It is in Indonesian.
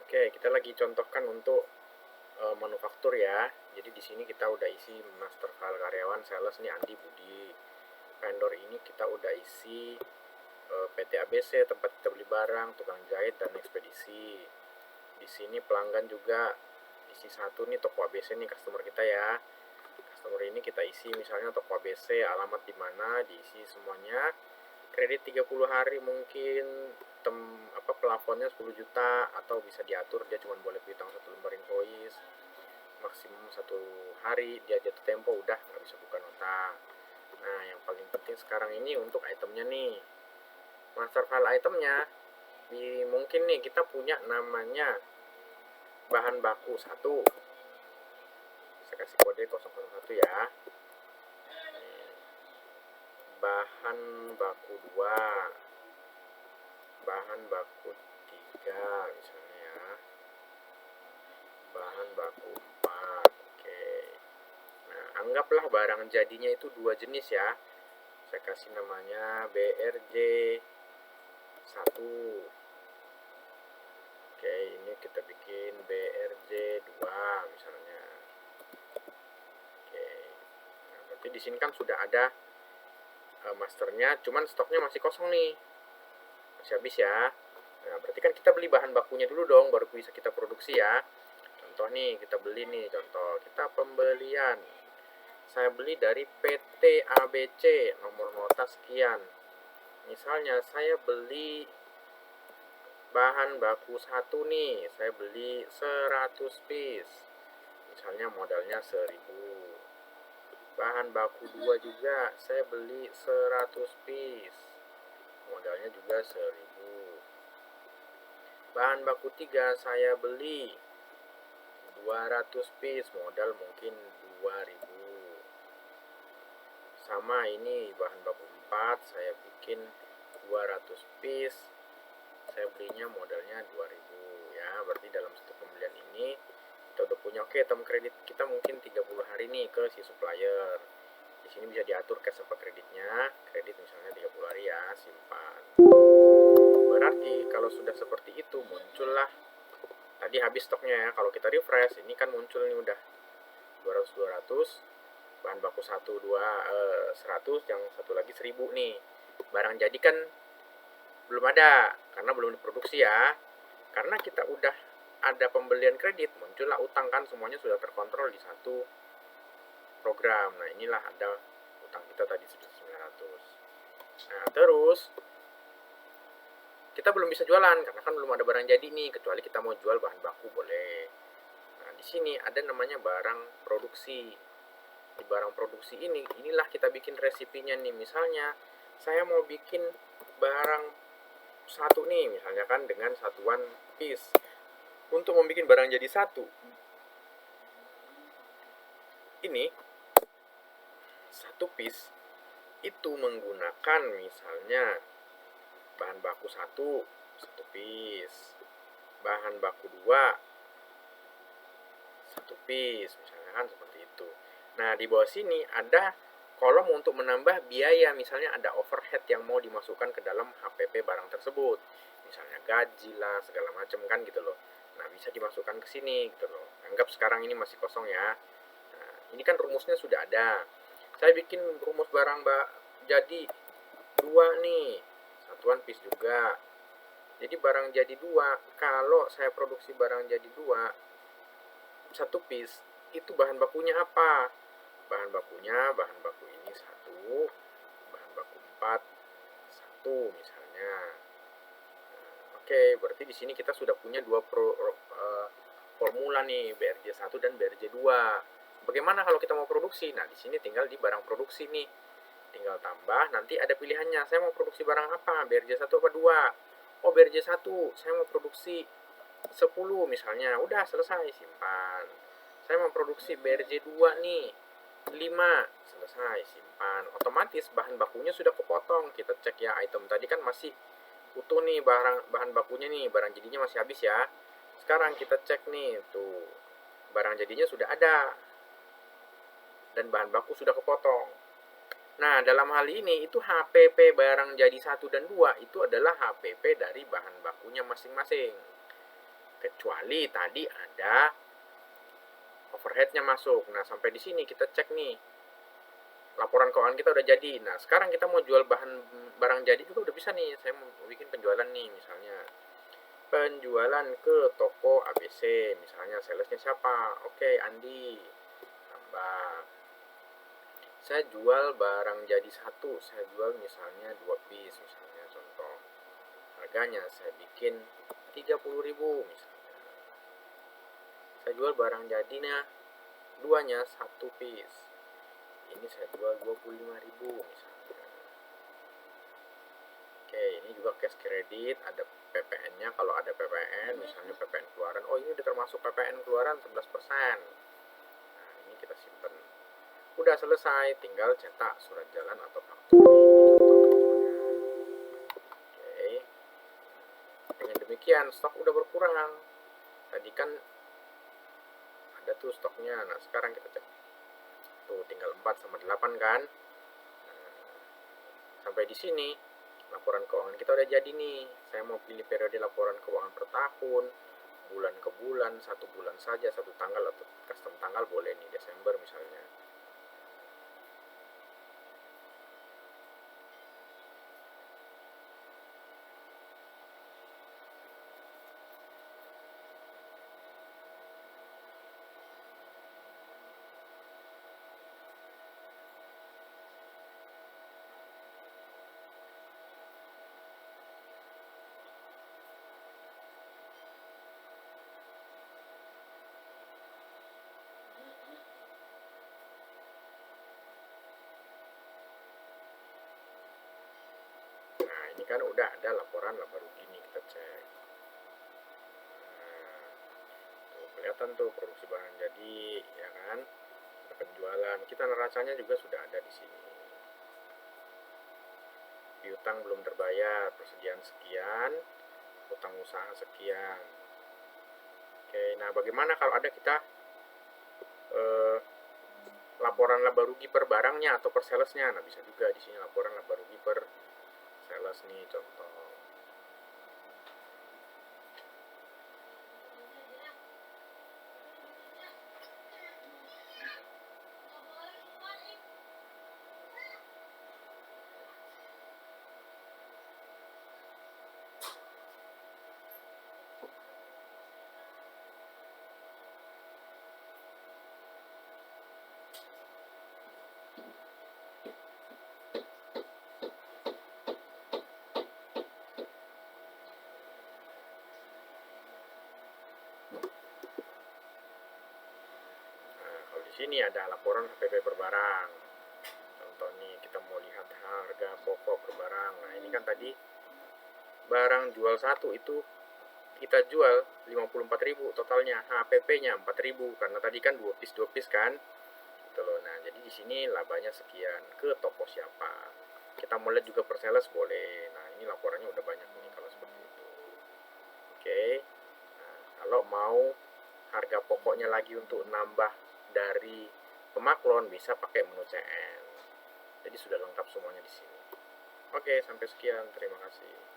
Oke, kita lagi contohkan untuk manufaktur ya. Jadi di sini kita udah isi master file karyawan, sales nih Andi Budi. Vendor ini kita udah isi PT ABC, tempat kita beli barang, tukang jahit dan ekspedisi. Di sini pelanggan juga isi satu nih, toko ABC nih customer kita ya. Customer ini kita isi misalnya toko ABC, alamat di mana, diisi semuanya. Kredit 30 hari mungkin plafonnya 10 juta, atau bisa diatur dia cuma boleh piutang 1 lembar invoice, maksimum 1 hari dia jatuh tempo udah nggak bisa buka nota. Nah, yang paling penting sekarang ini untuk itemnya nih, master file itemnya. Mungkin nih kita punya namanya bahan baku 1, saya kasih kode 001 ya. Bahan baku 2, bahan baku 3 misalnya ya, bahan baku 4. Oke. Nah, anggaplah barang jadinya itu 2 jenis ya. Saya kasih namanya BRJ 1. Oke, ini kita bikin BRJ 2 misalnya. Oke. Nah, berarti di sini kan sudah ada masternya, cuman stoknya masih kosong nih. Masih habis ya. Nah, berarti kan kita beli bahan bakunya dulu dong, baru bisa kita produksi ya. Contoh nih, kita beli nih, contoh kita pembelian. Saya beli dari PT ABC, nomor nota sekian. Misalnya saya beli bahan baku 1 nih, saya beli 100 piece. Misalnya modalnya 1000. Bahan baku 2 juga, saya beli 100 piece. Modalnya juga 1000. Bahan baku 3 saya beli 200 piece, modal mungkin 2000. Sama ini bahan baku 4 saya bikin 200 piece, saya belinya modalnya 2000 ya. Berarti dalam satu pembelian ini kita udah punya item kredit kita mungkin 30 hari nih ke si supplier. Di sini bisa diatur cash apa kreditnya. Kredit misalnya 30 hari ya, simpan. Berarti kalau sudah seperti itu muncullah, tadi habis stoknya ya, kalau kita refresh ini kan muncul nih udah 200 bahan baku 100, yang satu lagi 1000 nih. Barang jadi kan belum ada karena belum diproduksi ya. Karena kita udah ada pembelian kredit, muncullah utang kan, semuanya sudah terkontrol di satu program. Nah, inilah ada utang kita tadi sudah 900. Nah, terus kita belum bisa jualan karena kan belum ada barang jadi nih, kecuali kita mau jual bahan baku boleh. Nah, di sini ada namanya barang produksi. Di barang produksi inilah kita bikin resipinya nih. Misalnya saya mau bikin barang 1 nih, misalnya kan dengan satuan piece. Untuk membuat barang jadi 1 ini, 1 piece itu menggunakan misalnya bahan baku 1 piece, bahan baku 2 1 piece, misalnya kan seperti itu. Nah, di bawah sini ada kolom untuk menambah biaya, misalnya ada overhead yang mau dimasukkan ke dalam HPP barang tersebut, misalnya gaji lah segala macam kan gitu loh. Nah, bisa dimasukkan ke sini gitu loh. Anggap sekarang ini masih kosong ya. Nah, ini kan rumusnya sudah ada. Saya bikin rumus barang jadi 2 nih, satuan piece juga. Jadi barang jadi 2, kalau saya produksi barang jadi 2 1 piece, itu bahan bakunya apa? Bahan bakunya, bahan baku ini 1, bahan baku 4 1 misalnya. Oke, berarti di sini kita sudah punya dua formula nih, BRJ 1 dan BRJ 2. Bagaimana kalau kita mau produksi? Nah, di sini tinggal di barang produksi nih. Tinggal tambah, nanti ada pilihannya. Saya mau produksi barang apa? BRJ 1 apa 2? Oh, BRJ 1, saya mau produksi 10 misalnya. Udah selesai, simpan. Saya mau produksi BRJ 2 nih, 5, selesai, simpan. Otomatis bahan bakunya sudah kepotong. Kita cek ya, item tadi kan masih utuh nih, bahan bakunya nih, barang jadinya masih habis ya. Sekarang kita cek nih, tuh barang jadinya sudah ada dan bahan baku sudah kepotong. Nah, dalam hal ini itu HPP barang jadi 1 dan 2 itu adalah HPP dari bahan bakunya masing-masing. kecuali tadi ada overheadnya masuk. Nah, sampai di sini kita cek nih, laporan keuangan kita udah jadi. Nah, sekarang kita mau jual barang jadi juga udah bisa nih. Saya mau bikin penjualan nih, misalnya penjualan ke toko ABC, misalnya salesnya siapa? Oke, Andi. Tambah. Saya jual barang jadi satu, saya jual misalnya 2 piece, misalnya contoh. Harganya saya bikin 30.000 misalnya. Saya jual barang jadinya duanya 1 piece. Ini saya jual 25.000 misalnya. Oke, ini juga cash credit, ada PPN-nya. Kalau ada PPN, misalnya PPN keluaran, oh ini udah termasuk PPN keluaran 11%. Nah, ini kita simpen. Udah selesai, tinggal cetak surat jalan atau faktur. Oke. Dengan demikian stok udah berkurang. Tadi kan ada tuh stoknya. Nah, sekarang kita cek. Tuh tinggal 4 sama 8 kan. Nah, sampai di sini laporan keuangan kita udah jadi nih. Saya mau pilih periode laporan keuangan per tahun, bulan ke bulan, 1 bulan saja, 1 tanggal atau custom tanggal boleh nih, Desember misalnya. Nah, ini kan udah ada laporan laba rugi nih, kita cek. Nah, tuh kelihatan tuh produksi barang jadi, ya kan? Penjualan, kita neracanya juga sudah ada di sini. Piutang belum terbayar, persediaan sekian, utang usaha sekian. Oke, nah bagaimana kalau ada kita laporan laba rugi per barangnya atau per salesnya? Nah, bisa juga di sini laporan laba rugi per sales nih, contoh. Sini ada laporan HPP per barang. Contoh nih, kita mau lihat harga pokok per barang. Nah, ini kan tadi barang jual satu itu kita jual 54.000 totalnya, HPP-nya 4.000 karena tadi kan 2 piece kan. Gitu loh. Nah, jadi di sini labanya sekian, ke toko siapa. Kita mau lihat juga per sales boleh. Nah, ini laporannya udah banyak nih kalau seperti itu. Oke. Nah, kalau mau harga pokoknya lagi untuk nambah dari pemaklon bisa pakai menu CN. Jadi sudah lengkap semuanya di sini. Oke, sampai sekian. Terima kasih.